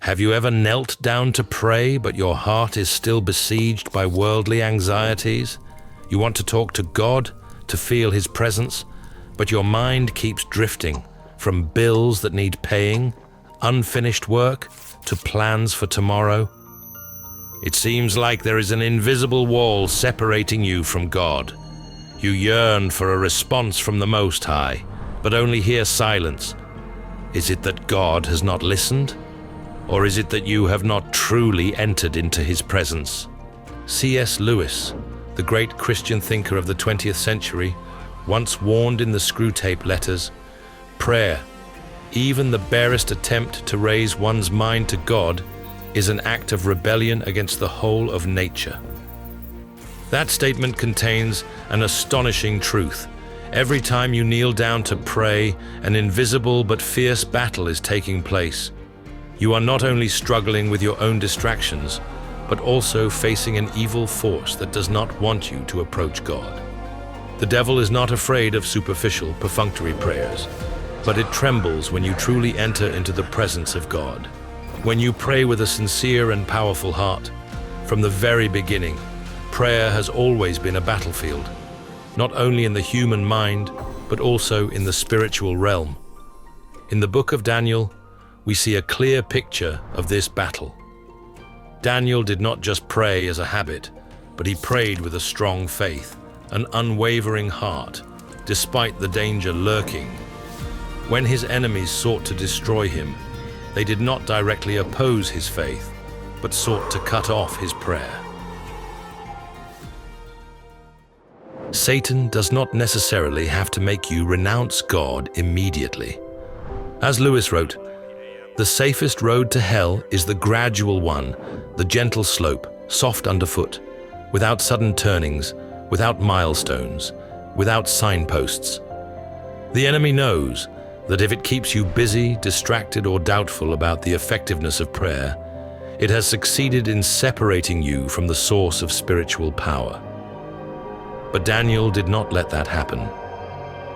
Have you ever knelt down to pray, but your heart is still besieged by worldly anxieties? You want to talk to God, to feel His presence, but your mind keeps drifting from bills that need paying, unfinished work, to plans for tomorrow. It seems like there is an invisible wall separating you from God. You yearn for a response from the Most High, but only hear silence. Is it that God has not listened? Or is it that you have not truly entered into His presence? C.S. Lewis, the great Christian thinker of the 20th century, once warned in the Screwtape Letters, prayer, even the barest attempt to raise one's mind to God, is an act of rebellion against the whole of nature. That statement contains an astonishing truth. Every time you kneel down to pray, an invisible but fierce battle is taking place. You are not only struggling with your own distractions, but also facing an evil force that does not want you to approach God. The devil is not afraid of superficial, perfunctory prayers, but it trembles when you truly enter into the presence of God. When you pray with a sincere and powerful heart, from the very beginning, prayer has always been a battlefield, not only in the human mind, but also in the spiritual realm. In the book of Daniel, we see a clear picture of this battle. Daniel did not just pray as a habit, but he prayed with a strong faith, an unwavering heart, despite the danger lurking. When his enemies sought to destroy him, they did not directly oppose his faith, but sought to cut off his prayer. Satan does not necessarily have to make you renounce God immediately. As Lewis wrote, "The safest road to hell is the gradual one, the gentle slope, soft underfoot, without sudden turnings, without milestones, without signposts." The enemy knows that if it keeps you busy, distracted, or doubtful about the effectiveness of prayer, it has succeeded in separating you from the source of spiritual power. But Daniel did not let that happen.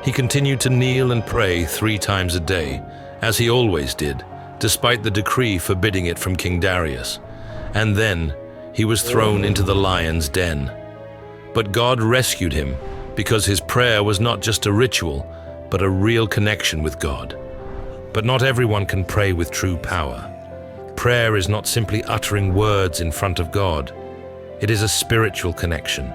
He continued to kneel and pray 3 times a day, as he always did, despite the decree forbidding it from King Darius. And then he was thrown into the lion's den. But God rescued him because his prayer was not just a ritual, but a real connection with God. But not everyone can pray with true power. Prayer is not simply uttering words in front of God. It is a spiritual connection,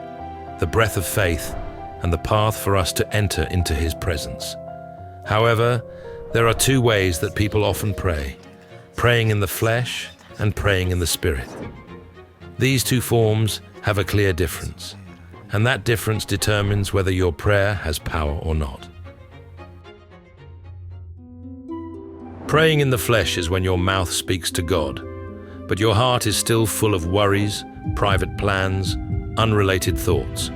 the breath of faith, and the path for us to enter into His presence. However, there are 2 ways that people often pray: praying in the flesh and praying in the spirit. These 2 forms have a clear difference, and that difference determines whether your prayer has power or not. Praying in the flesh is when your mouth speaks to God, but your heart is still full of worries, private plans, unrelated thoughts.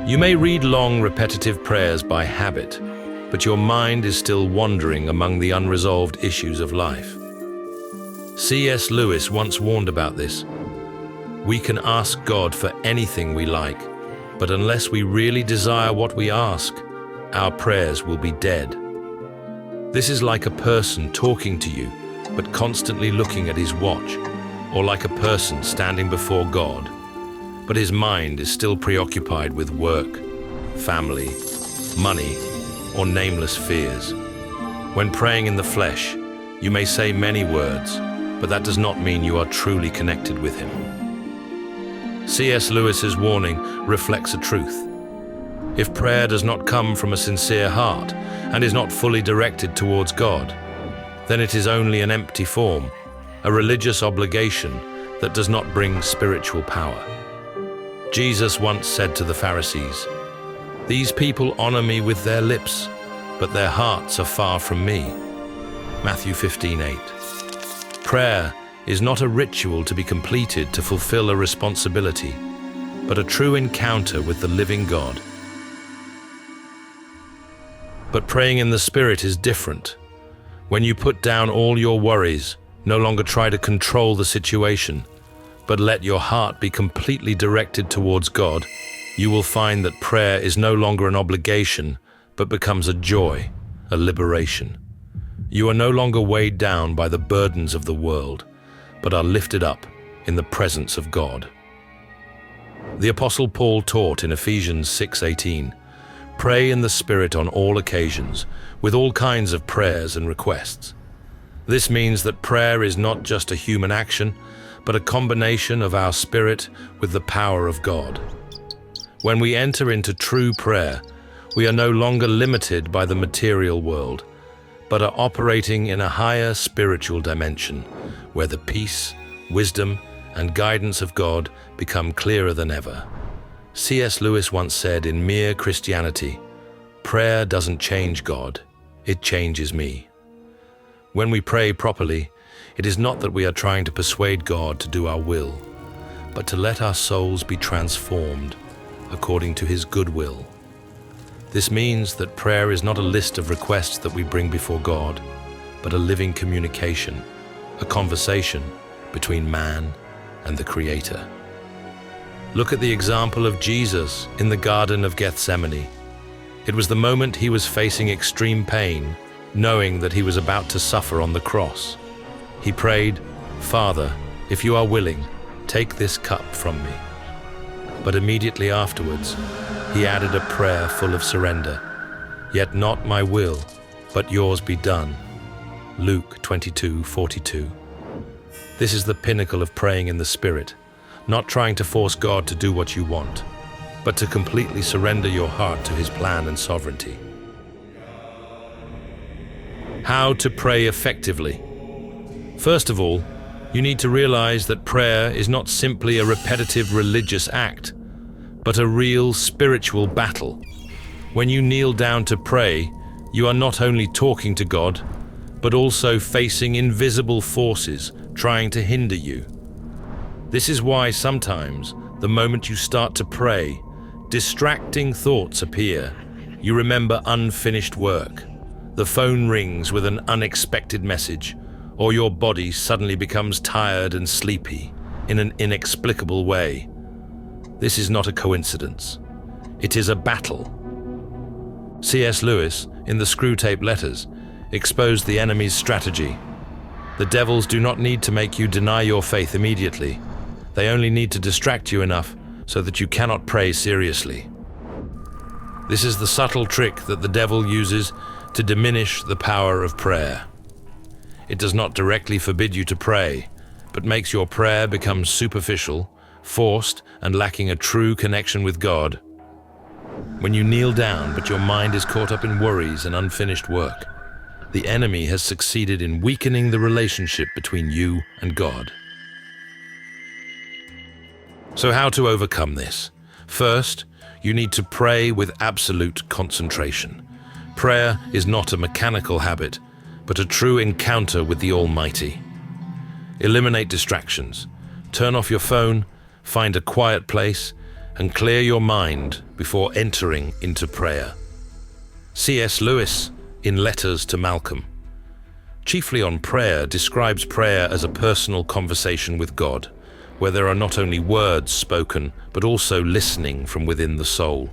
You may read long, repetitive prayers by habit, but your mind is still wandering among the unresolved issues of life. C.S. Lewis once warned about this. We can ask God for anything we like, but unless we really desire what we ask, our prayers will be dead. This is like a person talking to you, but constantly looking at his watch, or like a person standing before God, but his mind is still preoccupied with work, family, money, or nameless fears. When praying in the flesh, you may say many words, but that does not mean you are truly connected with Him. C.S. Lewis's warning reflects a truth. If prayer does not come from a sincere heart and is not fully directed towards God, then it is only an empty form, a religious obligation that does not bring spiritual power. Jesus once said to the Pharisees, "These people honor me with their lips, but their hearts are far from me." Matthew 15:8. Prayer is not a ritual to be completed to fulfill a responsibility, but a true encounter with the living God. But praying in the Spirit is different. When you put down all your worries, no longer try to control the situation, but let your heart be completely directed towards God, you will find that prayer is no longer an obligation, but becomes a joy, a liberation. You are no longer weighed down by the burdens of the world, but are lifted up in the presence of God. The Apostle Paul taught in Ephesians 6:18, "Pray in the Spirit on all occasions, with all kinds of prayers and requests." This means that prayer is not just a human action, but a combination of our spirit with the power of God. When we enter into true prayer, we are no longer limited by the material world, but are operating in a higher spiritual dimension, where the peace, wisdom, and guidance of God become clearer than ever. C.S. Lewis once said, in Mere Christianity, "Prayer doesn't change God, it changes me." When we pray properly, it is not that we are trying to persuade God to do our will, but to let our souls be transformed according to His good will. This means that prayer is not a list of requests that we bring before God, but a living communication, a conversation between man and the Creator. Look at the example of Jesus in the Garden of Gethsemane. It was the moment he was facing extreme pain, knowing that he was about to suffer on the cross. He prayed, "Father, if you are willing, take this cup from me." But immediately afterwards, he added a prayer full of surrender. "Yet not my will, but yours be done." Luke 22:42. This is the pinnacle of praying in the Spirit, not trying to force God to do what you want, but to completely surrender your heart to His plan and sovereignty. How to pray effectively? First of all, you need to realize that prayer is not simply a repetitive religious act, but a real spiritual battle. When you kneel down to pray, you are not only talking to God, but also facing invisible forces trying to hinder you. This is why sometimes, the moment you start to pray, distracting thoughts appear. You remember unfinished work. The phone rings with an unexpected message, or your body suddenly becomes tired and sleepy in an inexplicable way. This is not a coincidence. It is a battle. C.S. Lewis, in the Screwtape Letters, exposed the enemy's strategy. The devils do not need to make you deny your faith immediately. They only need to distract you enough so that you cannot pray seriously. This is the subtle trick that the devil uses to diminish the power of prayer. It does not directly forbid you to pray, but makes your prayer become superficial, forced, and lacking a true connection with God. When you kneel down but your mind is caught up in worries and unfinished work, the enemy has succeeded in weakening the relationship between you and God. So how to overcome this? First, you need to pray with absolute concentration. Prayer is not a mechanical habit, but a true encounter with the Almighty. Eliminate distractions. Turn off your phone, find a quiet place, and clear your mind before entering into prayer. C.S. Lewis, in Letters to Malcolm, chiefly on prayer, describes prayer as a personal conversation with God, where there are not only words spoken, but also listening from within the soul.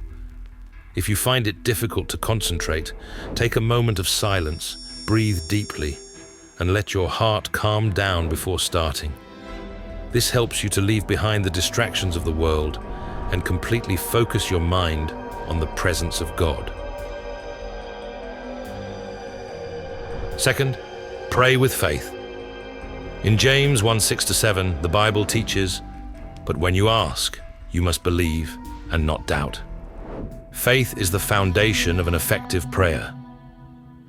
If you find it difficult to concentrate, take a moment of silence, breathe deeply, and let your heart calm down before starting. This helps you to leave behind the distractions of the world and completely focus your mind on the presence of God. Second, pray with faith. In James 1:6-7, the Bible teaches, "But when you ask, you must believe and not doubt." Faith is the foundation of an effective prayer.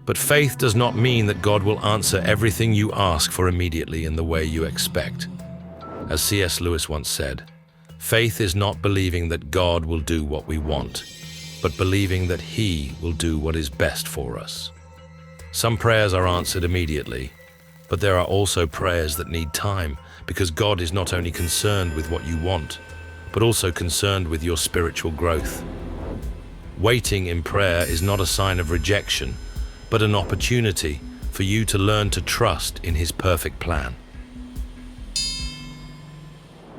But faith does not mean that God will answer everything you ask for immediately in the way you expect. As C.S. Lewis once said, faith is not believing that God will do what we want, but believing that He will do what is best for us. Some prayers are answered immediately, but there are also prayers that need time, because God is not only concerned with what you want, but also concerned with your spiritual growth. Waiting in prayer is not a sign of rejection, but an opportunity for you to learn to trust in His perfect plan.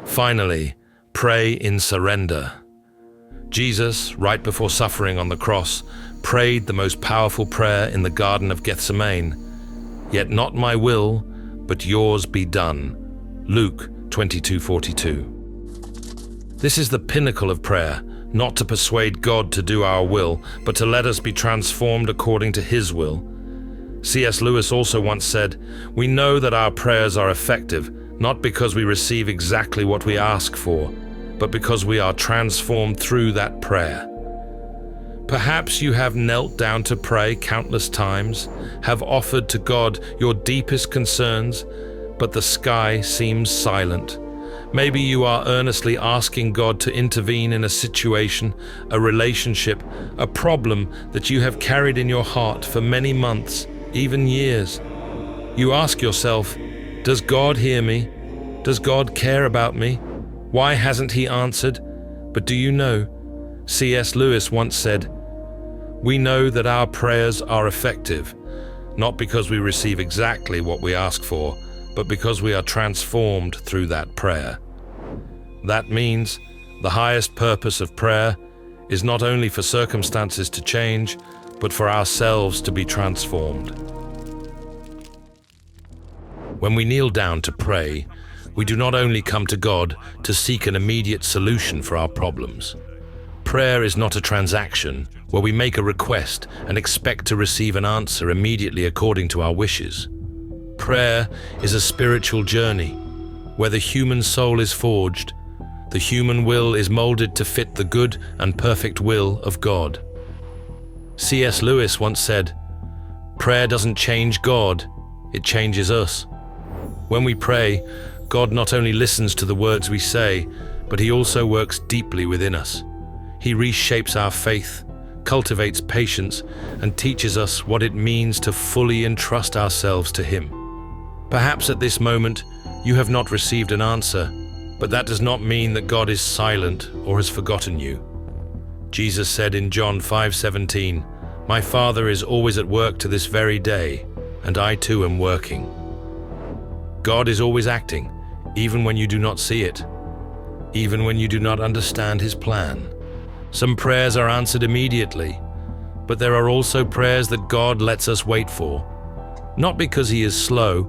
Finally, pray in surrender. Jesus, right before suffering on the cross, prayed the most powerful prayer in the Garden of Gethsemane. Yet not my will, but yours be done. Luke 22:42. This is the pinnacle of prayer, not to persuade God to do our will, but to let us be transformed according to His will. C.S. Lewis also once said, "We know that our prayers are effective, not because we receive exactly what we ask for, but because we are transformed through that prayer." Perhaps you have knelt down to pray countless times, have offered to God your deepest concerns, but the sky seems silent. Maybe you are earnestly asking God to intervene in a situation, a relationship, a problem that you have carried in your heart for many months, even years. You ask yourself, does God hear me? Does God care about me? Why hasn't He answered? But do you know, C.S. Lewis once said, "We know that our prayers are effective, not because we receive exactly what we ask for, but because we are transformed through that prayer." That means the highest purpose of prayer is not only for circumstances to change, but for ourselves to be transformed. When we kneel down to pray, we do not only come to God to seek an immediate solution for our problems. Prayer is not a transaction where we make a request and expect to receive an answer immediately according to our wishes. Prayer is a spiritual journey where the human soul is forged, the human will is molded to fit the good and perfect will of God. C.S. Lewis once said, "Prayer doesn't change God, it changes us." When we pray, God not only listens to the words we say, but He also works deeply within us. He reshapes our faith, cultivates patience, and teaches us what it means to fully entrust ourselves to Him. Perhaps at this moment, you have not received an answer, but that does not mean that God is silent or has forgotten you. Jesus said in John 5:17, "My Father is always at work to this very day, and I too am working." God is always acting, even when you do not see it, even when you do not understand His plan. Some prayers are answered immediately, but there are also prayers that God lets us wait for, not because He is slow,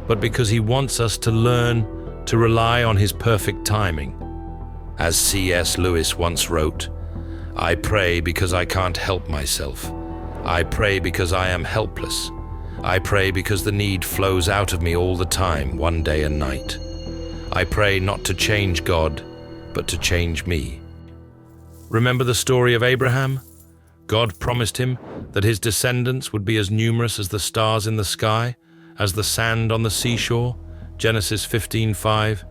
but because He wants us to learn to rely on His perfect timing. As C.S. Lewis once wrote, "I pray because I can't help myself. I pray because I am helpless. I pray because the need flows out of me all the time, one day and night. I pray not to change God, but to change me." Remember the story of Abraham? God promised him that his descendants would be as numerous as the stars in the sky, as the sand on the seashore, Genesis 15:5.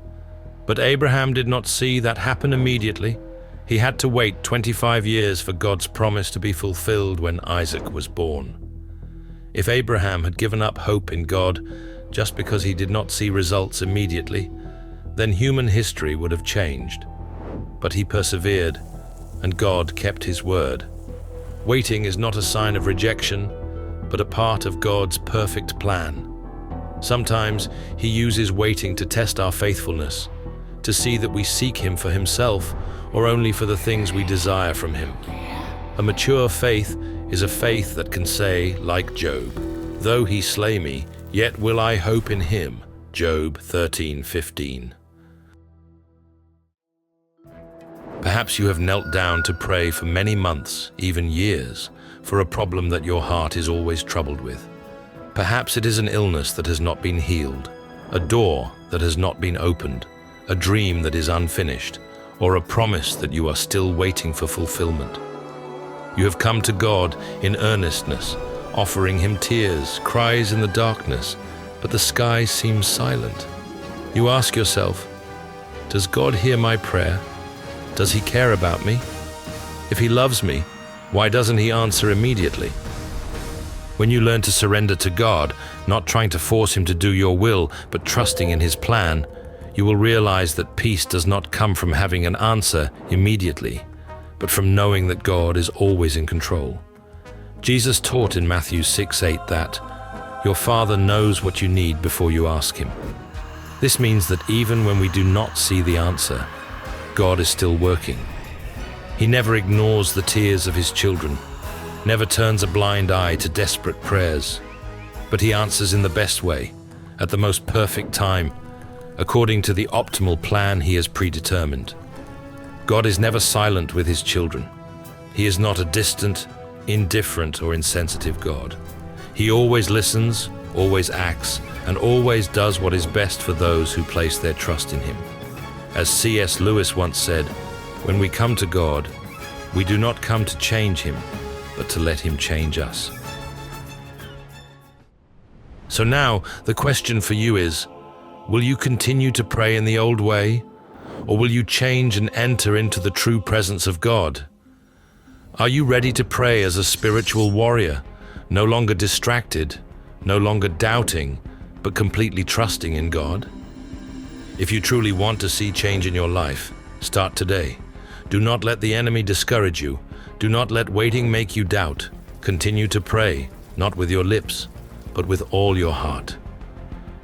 But Abraham did not see that happen immediately. He had to wait 25 years for God's promise to be fulfilled when Isaac was born. If Abraham had given up hope in God just because he did not see results immediately, then human history would have changed. But he persevered, and God kept His word. Waiting is not a sign of rejection, but a part of God's perfect plan. Sometimes He uses waiting to test our faithfulness, to see that we seek Him for Himself or only for the things we desire from Him. A mature faith is a faith that can say, like Job, "Though He slay me, yet will I hope in Him." Job 13:15. Perhaps you have knelt down to pray for many months, even years, for a problem that your heart is always troubled with. Perhaps it is an illness that has not been healed, a door that has not been opened, a dream that is unfinished, or a promise that you are still waiting for fulfillment. You have come to God in earnestness, offering Him tears, cries in the darkness, but the sky seems silent. You ask yourself, does God hear my prayer? Does He care about me? If He loves me, why doesn't He answer immediately? When you learn to surrender to God, not trying to force Him to do your will, but trusting in His plan, you will realize that peace does not come from having an answer immediately, but from knowing that God is always in control. Jesus taught in Matthew 6:8 that your Father knows what you need before you ask Him. This means that even when we do not see the answer, God is still working. He never ignores the tears of His children, never turns a blind eye to desperate prayers. but He answers in the best way, at the most perfect time, according to the optimal plan He has predetermined. God is never silent with His children. He is not a distant, indifferent, or insensitive God. He always listens, always acts, and always does what is best for those who place their trust in Him. As C.S. Lewis once said, "When we come to God, we do not come to change Him, but to let Him change us." So now, the question for you is, will you continue to pray in the old way, or will you change and enter into the true presence of God? Are you ready to pray as a spiritual warrior, no longer distracted, no longer doubting, but completely trusting in God? If you truly want to see change in your life, start today. Do not let the enemy discourage you. Do not let waiting make you doubt. Continue to pray, not with your lips, but with all your heart.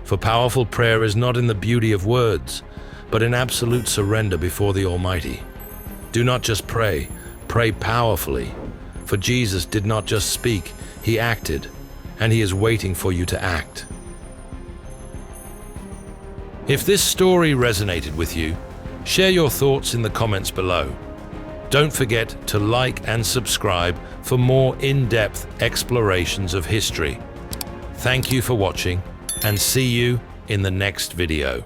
For powerful prayer is not in the beauty of words, but in absolute surrender before the Almighty. Do not just pray, pray powerfully. For Jesus did not just speak, He acted, and He is waiting for you to act. If this story resonated with you, share your thoughts in the comments below. Don't forget to like and subscribe for more in-depth explorations of history. Thank you for watching, and see you in the next video.